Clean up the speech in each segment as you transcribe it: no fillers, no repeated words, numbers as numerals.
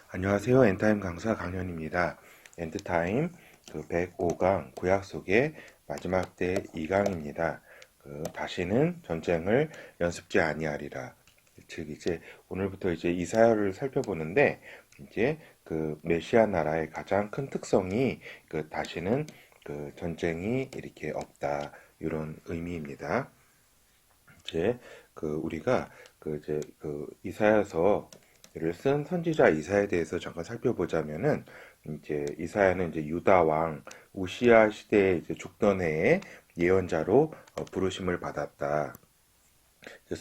안녕하세요. 엔타임 강사 강현입니다. 엔드타임 105강 구약 속의 마지막 때 2강입니다. 다시는 전쟁을 연습지 아니하리라. 즉 이제 오늘부터 이제 이사야를 살펴보는데 이제 그 메시아 나라의 가장 큰 특성이 다시는 전쟁이 이렇게 없다 이런 의미입니다. 이제 우리가 이제 이사야서를 쓴 선지자 이사야에 대해서 잠깐 살펴보자면은 이제 이사야는 이제 유다 왕 우시야 시대에 이제 죽던 해에 예언자로 부르심을 받았다. 이제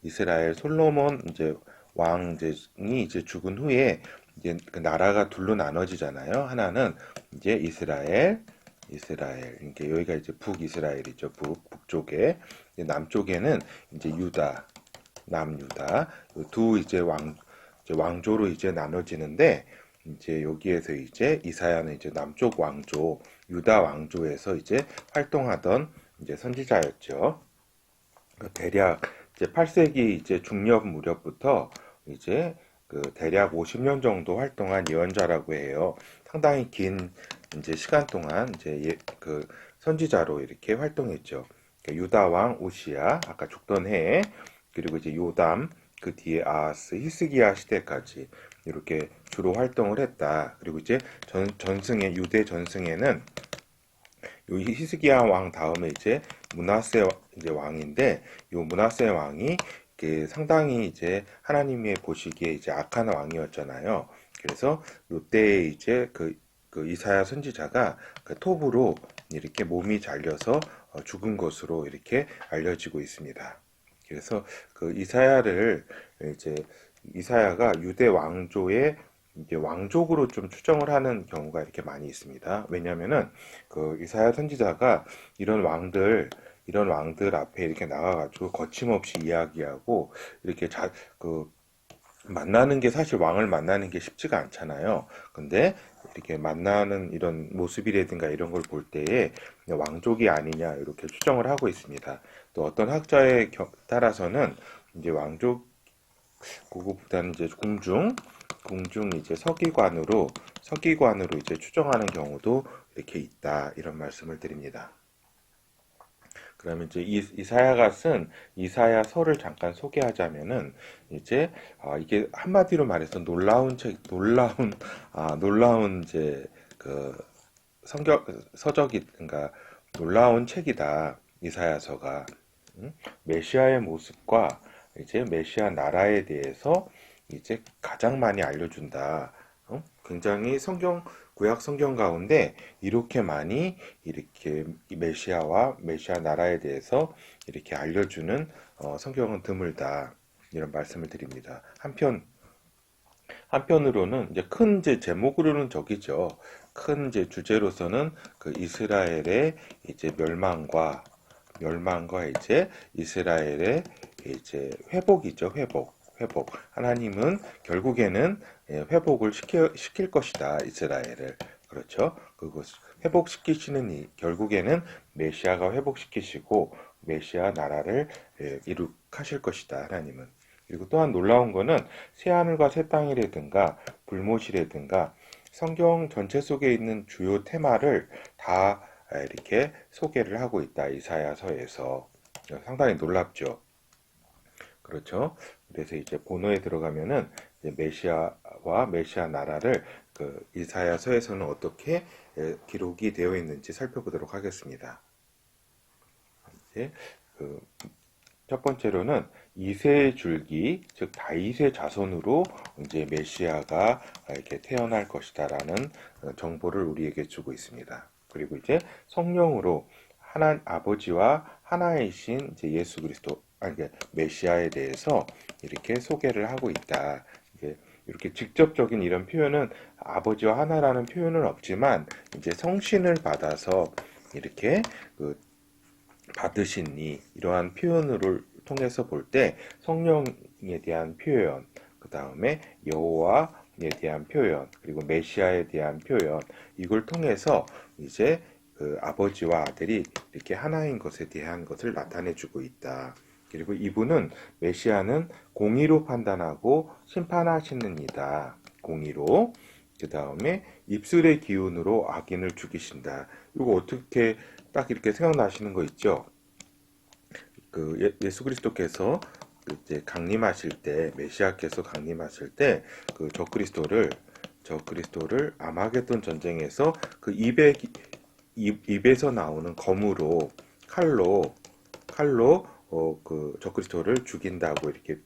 이스라엘 솔로몬 이제 왕이 이제 죽은 후에 이제 그 나라가 둘로 나눠지잖아요. 하나는 이제 이스라엘. 이게 여기가 이제 북이스라엘이죠. 북쪽에. 남쪽에는 이제 남유다. 두 이제 왕조로 이제 나눠지는데, 이제 여기에서 이제 이사야는 이제 남쪽 왕조, 유다 왕조에서 이제 활동하던 이제 선지자였죠. 대략 이제 8세기 이제 중엽 무렵부터 이제 대략 50년 정도 활동한 예언자라고 해요. 상당히 긴 이제 시간 동안 이제 선지자로 이렇게 활동했죠. 그러니까 유다 왕 우시야 아까 죽던 해에, 그리고 이제 요담, 그 뒤에 아하스, 히스기야 시대까지 이렇게 주로 활동을 했다. 그리고 이제 전승에 유대 전승에는 요 히스기야 왕 다음에 이제 문하세 이제 왕인데, 요 문하세 왕이 상당히 이제 하나님의 보시기에 이제 악한 왕이었잖아요. 그래서 요때에 이제 이사야 선지자가 톱으로 이렇게 몸이 잘려서 죽은 것으로 이렇게 알려지고 있습니다. 그래서 이제 이사야가 유대 왕조의 이제 왕족으로 좀 추정을 하는 경우가 이렇게 많이 있습니다. 왜냐면은 이사야 선지자가 이런 왕들 앞에 이렇게 나가가지고 거침없이 이야기하고 이렇게 만나는 게, 사실 왕을 만나는 게 쉽지가 않잖아요. 근데 이렇게 만나는 이런 모습이라든가 이런 걸 볼 때에 왕족이 아니냐 이렇게 추정을 하고 있습니다. 또 어떤 학자에 따라서는 이제 왕족 그거보다는 이제 궁중 이제 서기관으로 이제 추정하는 경우도 이렇게 있다 이런 말씀을 드립니다. 그러면 이제 이사야가 쓴 이사야서를 잠깐 소개하자면은 이제 이게 한마디로 말해서 놀라운 이제 성경 서적이, 그러니까 놀라운 책이다 이사야서가. 메시아의 모습과 이제 메시아 나라에 대해서 이제 가장 많이 알려준다. 굉장히 구약 성경 가운데 이렇게 많이 이렇게 메시아와 메시아 나라에 대해서 이렇게 알려주는 성경은 드물다. 이런 말씀을 드립니다. 한편으로는 이제 큰 이제 제목으로는 저기죠. 큰 이제 주제로서는 이스라엘의 이제 멸망과 이제 이스라엘의 이제 회복이죠. 회복. 하나님은 결국에는 회복을 시킬 것이다. 이스라엘을. 그렇죠. 그것 회복시키시는 결국에는 메시아가 회복시키시고 메시아 나라를 이룩하실 것이다. 하나님은. 그리고 또한 놀라운 거는 새하늘과 새 땅이라든가 불못이라든가 성경 전체 속에 있는 주요 테마를 다 이렇게 소개를 하고 있다. 이사야서에서. 상당히 놀랍죠. 그렇죠. 그래서 이제 본어에 들어가면은 이제 메시아와 메시아 나라를 이사야서에서는 어떻게 기록이 되어 있는지 살펴보도록 하겠습니다. 이제 첫 번째로는 이세의 줄기, 즉 다윗의 자손으로 이제 메시아가 이렇게 태어날 것이다라는 정보를 우리에게 주고 있습니다. 그리고 이제 성령으로 아버지와 하나이신 이제 예수 그리스도, 메시아에 대해서 이렇게 소개를 하고 있다. 이렇게 직접적인 이런 표현은 아버지와 하나라는 표현은 없지만 이제 성신을 받아서 이렇게 받으시니 이러한 표현을 통해서 볼 때 성령에 대한 표현, 그 다음에 여호와에 대한 표현, 그리고 메시아에 대한 표현, 이걸 통해서 이제 아버지와 아들이 이렇게 하나인 것에 대한 것을 나타내주고 있다. 그리고 이분은 메시아는 공의로 판단하고 심판하시는 이다. 공의로, 그 다음에 입술의 기운으로 악인을 죽이신다. 이거 어떻게 딱 이렇게 생각나시는 거 있죠? 예수 그리스도께서 이제 강림하실 때, 메시아께서 강림하실 때, 저 그리스도를 아마겟돈 전쟁에서 그 입에서 나오는 검으로, 칼로 저 그리스도를 죽인다고 이렇게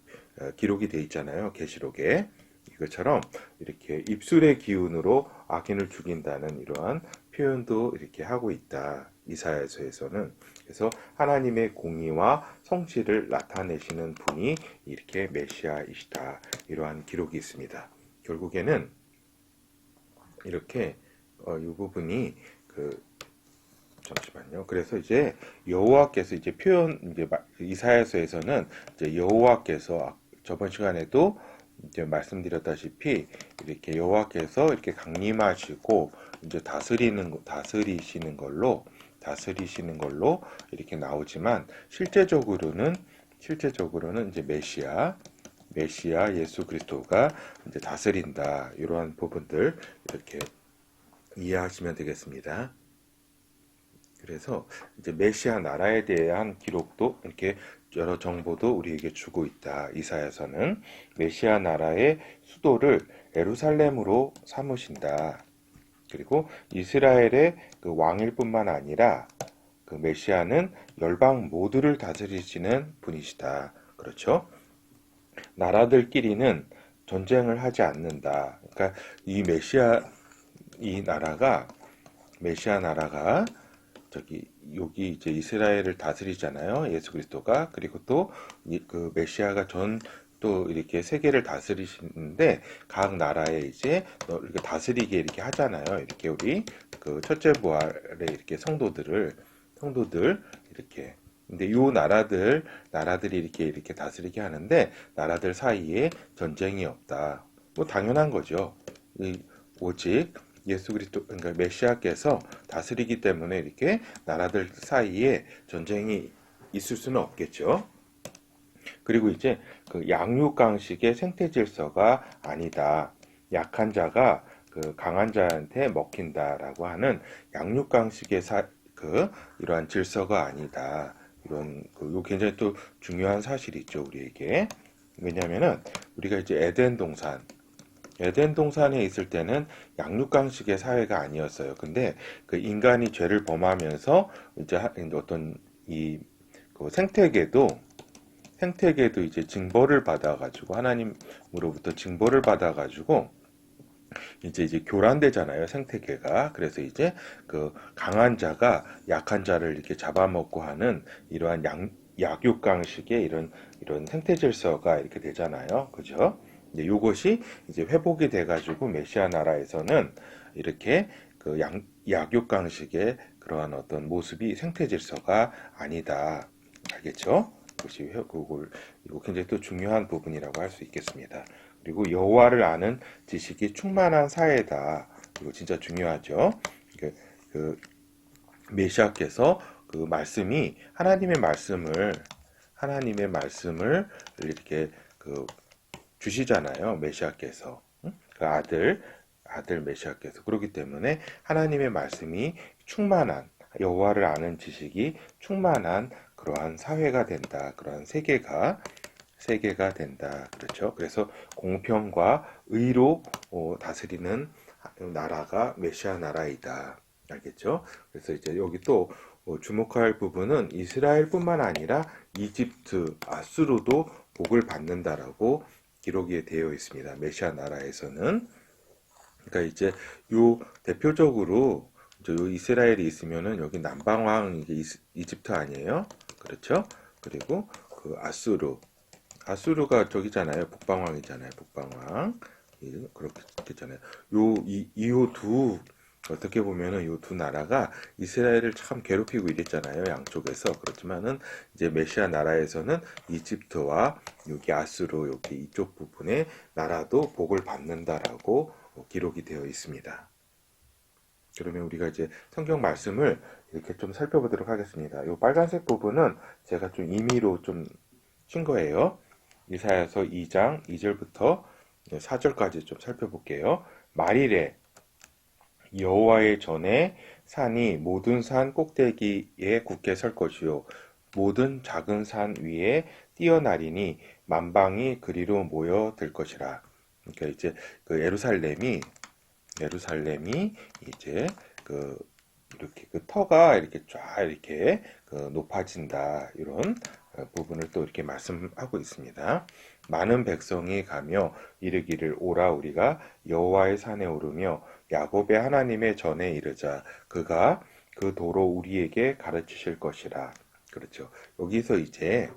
기록이 되어 있잖아요. 계시록에. 이것처럼 이렇게 입술의 기운으로 악인을 죽인다는 이러한 표현도 이렇게 하고 있다. 이사야서에서는. 그래서 하나님의 공의와 성실을 나타내시는 분이 이렇게 메시아이시다. 이러한 기록이 있습니다. 결국에는 이렇게 이 부분이 잠시만요. 그래서 이제 여호와께서 이제 이사야서에서는 이제 여호와께서 저번 시간에도 이제 말씀드렸다시피 이렇게 여호와께서 이렇게 강림하시고 이제 다스리시는 걸로 이렇게 나오지만 실제적으로는 이제 메시아 예수 그리스도가 이제 다스린다. 이러한 부분들 이렇게 이해하시면 되겠습니다. 그래서 이제 메시아 나라에 대한 기록도 이렇게 여러 정보도 우리에게 주고 있다. 이사야서는 메시아 나라의 수도를 예루살렘으로 삼으신다. 그리고 이스라엘의 그 왕일 뿐만 아니라 그 메시아는 열방 모두를 다스리시는 분이시다. 그렇죠? 나라들끼리는 전쟁을 하지 않는다. 그러니까 메시아 나라가 여기 이제 이스라엘을 다스리잖아요. 예수 그리스도가. 그리고 또 그 메시아가 또 이렇게 세계를 다스리시는데 각 나라에 이제 이렇게 다스리게 이렇게 하잖아요. 이렇게 우리 그 첫째 부활의 이렇게 성도들 이렇게. 근데 요 나라들이 이렇게 다스리게 하는데 나라들 사이에 전쟁이 없다. 뭐 당연한 거죠. 오직 예수 그리스도, 그러니까 메시아께서 다스리기 때문에 이렇게 나라들 사이에 전쟁이 있을 수는 없겠죠. 그리고 이제 그 양육강식의 생태 질서가 아니다. 약한 자가 그 강한 자한테 먹힌다라고 하는 양육강식의 이러한 질서가 아니다. 요 굉장히 또 중요한 사실이죠, 우리에게. 왜냐면은 우리가 이제 에덴 동산에 있을 때는 양육강식의 사회가 아니었어요. 근데 그 인간이 죄를 범하면서 이제 어떤 그 생태계도 이제 징벌을 받아가지고 하나님으로부터 징벌을 받아가지고 이제 교란되잖아요, 생태계가. 그래서 이제 그 강한 자가 약한 자를 이렇게 잡아먹고 하는 이러한 약육강식의 이런 생태 질서가 이렇게 되잖아요, 그죠? 이제 요것이 이제 회복이 돼가지고 메시아 나라에서는 이렇게 그 약육강식의 그러한 어떤 모습이 생태 질서가 아니다. 알겠죠? 이거 굉장히 또 중요한 부분이라고 할 수 있겠습니다. 그리고 여호와를 아는 지식이 충만한 사회다. 이거 진짜 중요하죠. 그 메시아께서 그 말씀이 하나님의 말씀을 이렇게 주시잖아요. 메시아께서. 그 아들 메시아께서. 그렇기 때문에 하나님의 말씀이 충만한, 여호와를 아는 지식이 충만한 그러한 사회가 된다. 그러한 세계가 된다. 그렇죠? 그래서 공평과 의로 다스리는 나라가 메시아 나라이다. 알겠죠? 그래서 이제 여기 또 주목할 부분은 이스라엘뿐만 아니라 이집트, 아수르도 복을 받는다라고 기록이 되어 있습니다. 메시아 나라에서는. 그러니까 이제 대표적으로 요 이스라엘이 있으면은 여기 남방왕 이집트 아니에요? 그렇죠? 그리고 그 아수르가 저기잖아요. 북방왕이잖아요. 북방왕. 그렇게 됐잖아요. 어떻게 보면은 요 두 나라가 이스라엘을 참 괴롭히고 이랬잖아요. 양쪽에서. 그렇지만은 이제 메시아 나라에서는 이집트와 여기 아수르 여기 이쪽 부분의 나라도 복을 받는다라고 기록이 되어 있습니다. 그러면 우리가 이제 성경 말씀을 이렇게 좀 살펴보도록 하겠습니다. 이 빨간색 부분은 제가 좀 임의로 좀 친 거예요. 이사야서 2장 2절부터 4절까지 좀 살펴볼게요. 말일에 여호와의 전에 산이 모든 산 꼭대기에 굳게 설 것이요 모든 작은 산 위에 뛰어나리니 만방이 그리로 모여들 것이라. 그러니까 이제 그 예루살렘이 이제 그 이렇게 그 터가 이렇게 쫙 이렇게 그 높아진다 이런 부분을 또 이렇게 말씀하고 있습니다. 많은 백성이 가며 이르기를 오라 우리가 여호와의 산에 오르며 야곱의 하나님의 전에 이르자 그가 그 도로 우리에게 가르치실 것이라. 그렇죠. 여기서 이제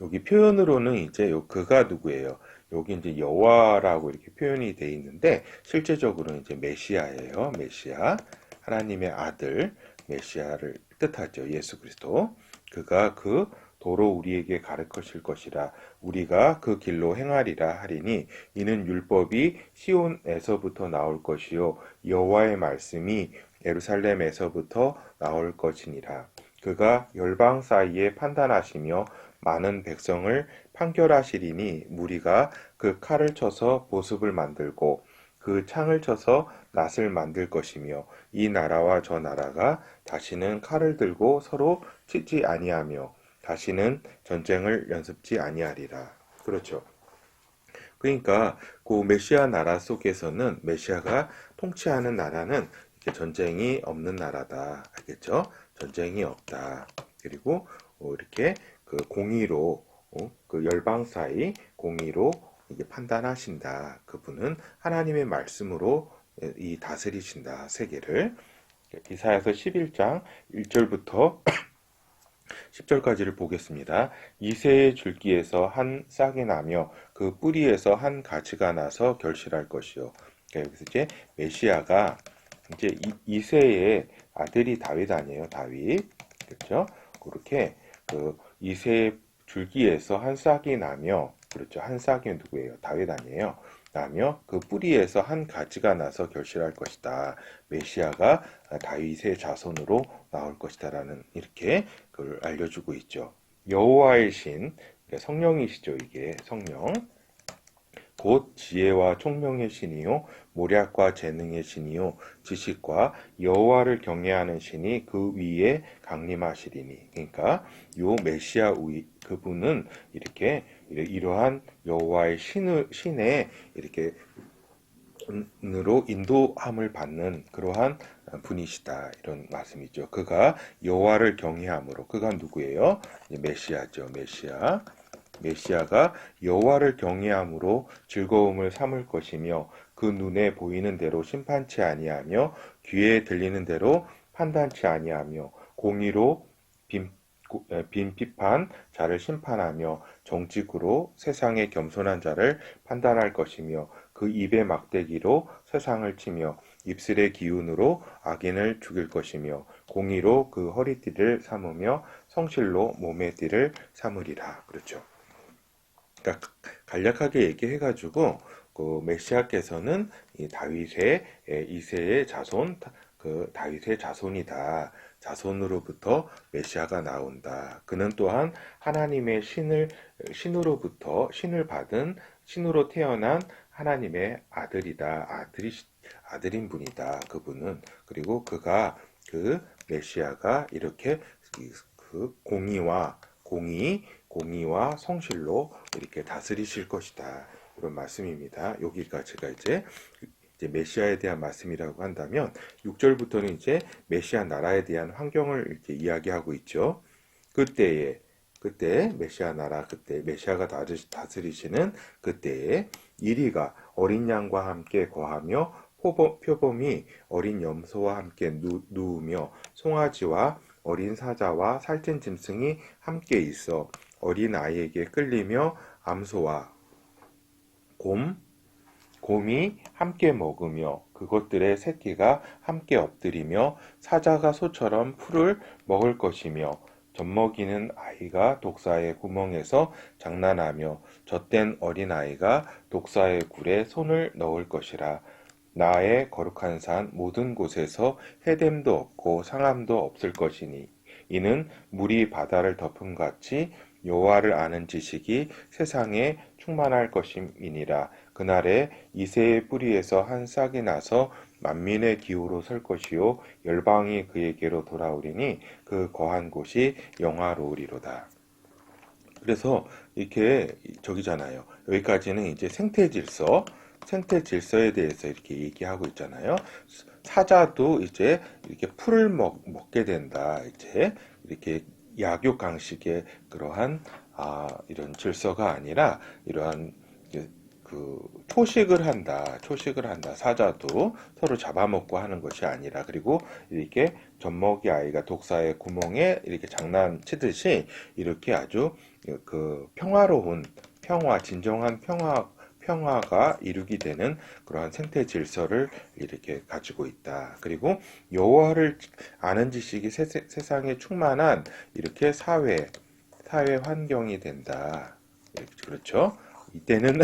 여기 표현으로는 이제 요 그가 누구예요? 여기 이제 여호와라고 이렇게 표현이 돼 있는데 실제적으로는 이제 메시아예요. 메시아. 하나님의 아들 메시아를 뜻하죠. 예수 그리스도. 그가 그 도로 우리에게 가르치실 것이라 우리가 그 길로 행하리라 하리니 이는 율법이 시온에서부터 나올 것이요 여호와의 말씀이 예루살렘에서부터 나올 것이니라. 그가 열방 사이에 판단하시며 많은 백성을 판결하시리니 무리가 그 칼을 쳐서 보습을 만들고 그 창을 쳐서 낫을 만들 것이며 이 나라와 저 나라가 다시는 칼을 들고 서로 치지 아니하며 다시는 전쟁을 연습지 아니하리라. 그렇죠. 그러니까 그 메시아 나라 속에서는 메시아가 통치하는 나라는 이렇게 전쟁이 없는 나라다. 알겠죠? 전쟁이 없다. 그리고 이렇게 그 공의로 그 열방 사이 공의로 이게 판단하신다. 그분은 하나님의 말씀으로 이 다스리신다. 세계를. 이사야서 11장 1절부터 10절까지를 보겠습니다. 이새의 줄기에서 한 싹이 나며 그 뿌리에서 한 가지가 나서 결실할 것이요. 그러니까 여기서 이제 메시아가 이제 이새의 아들이 다윗 아니에요. 다윗. 그렇죠? 그렇게 그 이새의 줄기에서 한 싹이 나며 그렇죠. 한 싹이 누구예요? 다윗 아니에요. 나며 그 뿌리에서 한 가지가 나서 결실할 것이다. 메시아가 다윗의 자손으로 나올 것이다라는 이렇게 그걸 알려주고 있죠. 여호와의 신, 성령이시죠. 이게 성령. 곧 지혜와 총명의 신이요 모략과 재능의 신이요 지식과 여호와를 경외하는 신이 그 위에 강림하시리니. 그러니까 요 메시아 그분은 이렇게 이러한 여호와의 신에 이렇게 으로 인도함을 받는 그러한 분이시다 이런 말씀이죠. 그가 여호와를 경외함으로. 그가 누구예요? 메시아죠. 메시아가 여호와를 경외함으로 즐거움을 삼을 것이며 그 눈에 보이는 대로 심판치 아니하며 귀에 들리는 대로 판단치 아니하며 공의로 빈 비판 자를 심판하며 정직으로 세상의 겸손한 자를 판단할 것이며 그 입의 막대기로 세상을 치며 입술의 기운으로 악인을 죽일 것이며 공의로 그 허리띠를 삼으며 성실로 몸의 띠를 삼으리라. 그렇죠. 그러니까 간략하게 얘기해가지고 그 메시아께서는 이 다윗의 이새의 자손, 그 다윗의 자손이다. 자손으로부터 메시아가 나온다. 그는 또한 하나님의 신으로부터 신을 받은 신으로 태어난 하나님의 아들이다. 아들인 분이다. 그분은. 그리고 그가 그 메시아가 이렇게 그 공의와 성실로 이렇게 다스리실 것이다. 이런 말씀입니다. 여기가 제가 이제 메시아에 대한 말씀이라고 한다면 6절부터는 이제 메시아 나라에 대한 환경을 이렇게 이야기하고 있죠. 그때 메시아 나라 그때 메시아가 다스리시는 그때에 이리가 어린 양과 함께 거하며 표범이 어린 염소와 함께 누우며 송아지와 어린 사자와 살찐 짐승이 함께 있어 어린 아이에게 끌리며 암소와 곰이 함께 먹으며 그것들의 새끼가 함께 엎드리며 사자가 소처럼 풀을 먹을 것이며 젖먹이는 아이가 독사의 구멍에서 장난하며 젖된 어린아이가 독사의 굴에 손을 넣을 것이라. 나의 거룩한 산 모든 곳에서 해됨도 없고 상함도 없을 것이니 이는 물이 바다를 덮음 같이 여호와를 아는 지식이 세상에 충만할 것임이니라. 그날에 이새의 뿌리에서 한 싹이 나서 만민의 기후로 설 것이요 열방이 그에게로 돌아오리니 그 거한 곳이 영화로우리로다. 그래서 이렇게 저기잖아요. 여기까지는 이제 생태 질서에 대해서 이렇게 얘기하고 있잖아요. 사자도 이제 이렇게 풀을 먹게 된다. 이제 이렇게 약육강식의 그러한 이런 질서가 아니라 이러한 그 초식을 한다. 사자도 서로 잡아먹고 하는 것이 아니라 그리고 이렇게 젖먹이 아이가 독사의 구멍에 이렇게 장난치듯이 이렇게 아주 그 진정한 평화가 이루게 되는 그러한 생태 질서를 이렇게 가지고 있다. 그리고 여호와를 아는 지식이 세상에 충만한 이렇게 사회 환경이 된다. 그렇죠? 이때는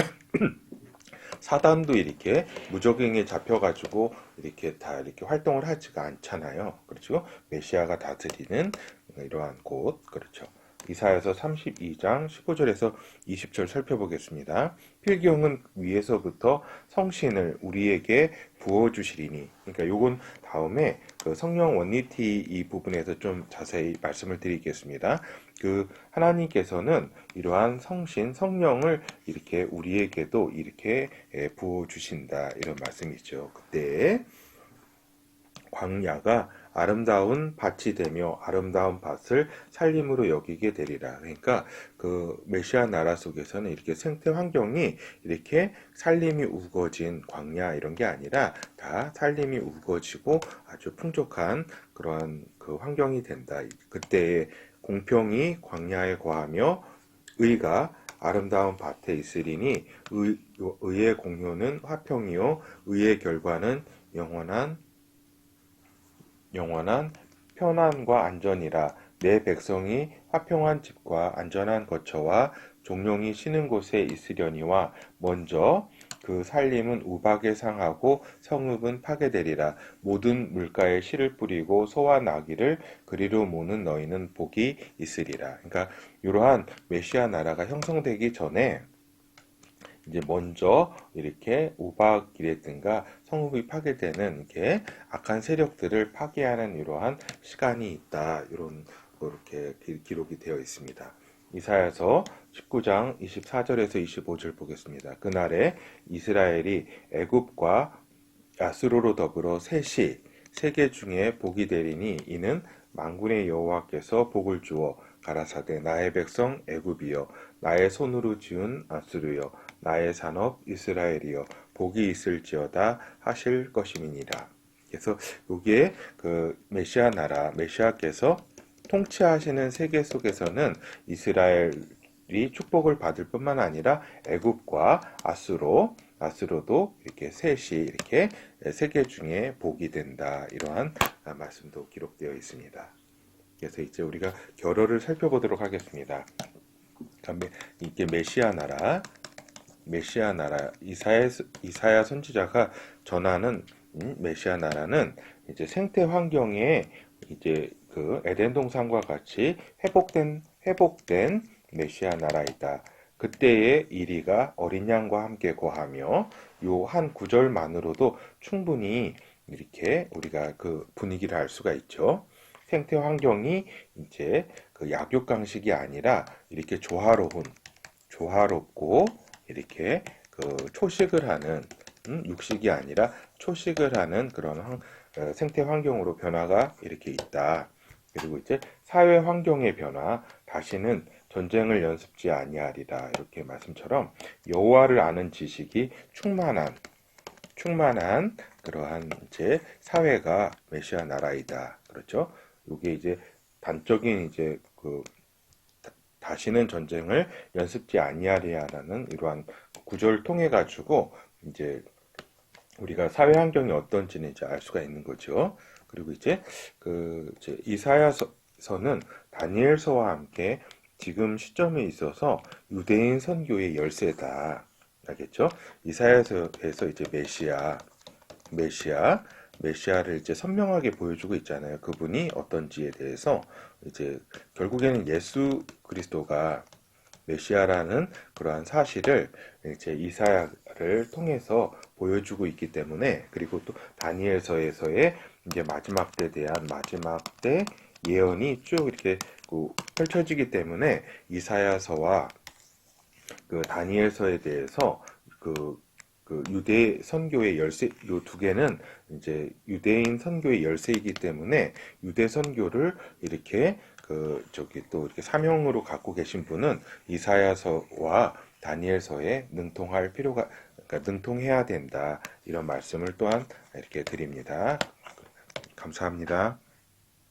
사단도 이렇게 무적행에 잡혀가지고 이렇게 다 이렇게 활동을 하지가 않잖아요. 그렇죠? 메시아가 다스리는 이러한 곳, 그렇죠? 이사야서 32장 15절에서 20절 살펴보겠습니다. 필경은 위에서부터 성신을 우리에게 부어주시리니. 그러니까 요건 다음에 그 성령 원리티 이 부분에서 좀 자세히 말씀을 드리겠습니다. 그 하나님께서는 이러한 성령을 이렇게 우리에게도 이렇게 부어주신다. 이런 말씀이죠. 그때 광야가 아름다운 밭이 되며 아름다운 밭을 살림으로 여기게 되리라. 그러니까 그 메시아 나라 속에서는 이렇게 생태 환경이 이렇게 살림이 우거진 광야 이런 게 아니라 다 살림이 우거지고 아주 풍족한 그러한 그 환경이 된다. 그때의 공평이 광야에 거하며 의가 아름다운 밭에 있으리니 의의 공효는 화평이요 의의 결과는 영원한 편안과 안전이라. 내 백성이 화평한 집과 안전한 거처와 종용이 쉬는 곳에 있으려니와 먼저 그 살림은 우박에 상하고 성읍은 파괴되리라. 모든 물가에 씨를 뿌리고 소와 나귀를 그리로 모는 너희는 복이 있으리라. 그러니까 이러한 메시아 나라가 형성되기 전에 이제 먼저 이렇게 우박이라든가 성읍이 파괴되는 이렇게 악한 세력들을 파괴하는 이러한 시간이 있다. 이런 이렇게 기록이 되어 있습니다. 이사야서 19장 24절에서 25절 보겠습니다. 그날에 이스라엘이 애굽과 아수르로 더불어 셋이 세계 중에 복이 되리니 이는 만군의 여호와께서 복을 주어 가라사대 나의 백성 애굽이여 나의 손으로 지은 아수르여 나의 산업 이스라엘이여 복이 있을지어다 하실 것임이니라. 그래서 여기에 그 메시아 나라 메시아께서 통치하시는 세계 속에서는 이스라엘이 축복을 받을 뿐만 아니라 애굽과 아수로도 이렇게 셋이 이렇게 세계 중에 복이 된다. 이러한 말씀도 기록되어 있습니다. 그래서 이제 우리가 결어를 살펴보도록 하겠습니다. 이게 메시아 나라 이사야 선지자가 전하는 메시아 나라는 이제 생태 환경에 이제 그 에덴 동산과 같이 회복된 메시아 나라이다. 그때의 이리가 어린 양과 함께 거하며 요 한 구절만으로도 충분히 이렇게 우리가 그 분위기를 알 수가 있죠. 생태 환경이 이제 그 약육강식이 아니라 이렇게 조화롭고 이렇게 그 초식을 하는 육식이 아니라 초식을 하는 그런 생태 환경으로 변화가 이렇게 있다. 그리고 이제 사회 환경의 변화, 다시는 전쟁을 연습지 아니하리라. 이렇게 말씀처럼 여호와를 아는 지식이 충만한 그러한 이제 사회가 메시아 나라이다. 그렇죠? 이게 이제 단적인 이제 그 다시는 전쟁을 연습지 아니하리라는 이러한 구절을 통해 가지고 이제 우리가 사회 환경이 어떤지는 이제 알 수가 있는 거죠. 그리고 이제 이제 이사야서는 다니엘서와 함께 지금 시점에 있어서 유대인 선교의 열쇠다. 알겠죠? 이사야서에서 이제 메시아 메시아를 이제 선명하게 보여주고 있잖아요. 그분이 어떤지에 대해서 이제 결국에는 예수 그리스도가 메시아라는 그러한 사실을 이제 이사야를 통해서 보여주고 있기 때문에, 그리고 또 다니엘서에서의 이제 마지막 때에 대한 마지막 때 예언이 쭉 이렇게 펼쳐지기 때문에 이사야서와 그 다니엘서에 대해서 그, 그 유대 선교의 열쇠, 요 두 개는 이제 유대인 선교의 열쇠이기 때문에 유대 선교를 이렇게 저기 또 이렇게 사명으로 갖고 계신 분은 이사야서와 다니엘서에 능통할 필요가, 그러니까 능통해야 된다. 이런 말씀을 또한 이렇게 드립니다. 감사합니다.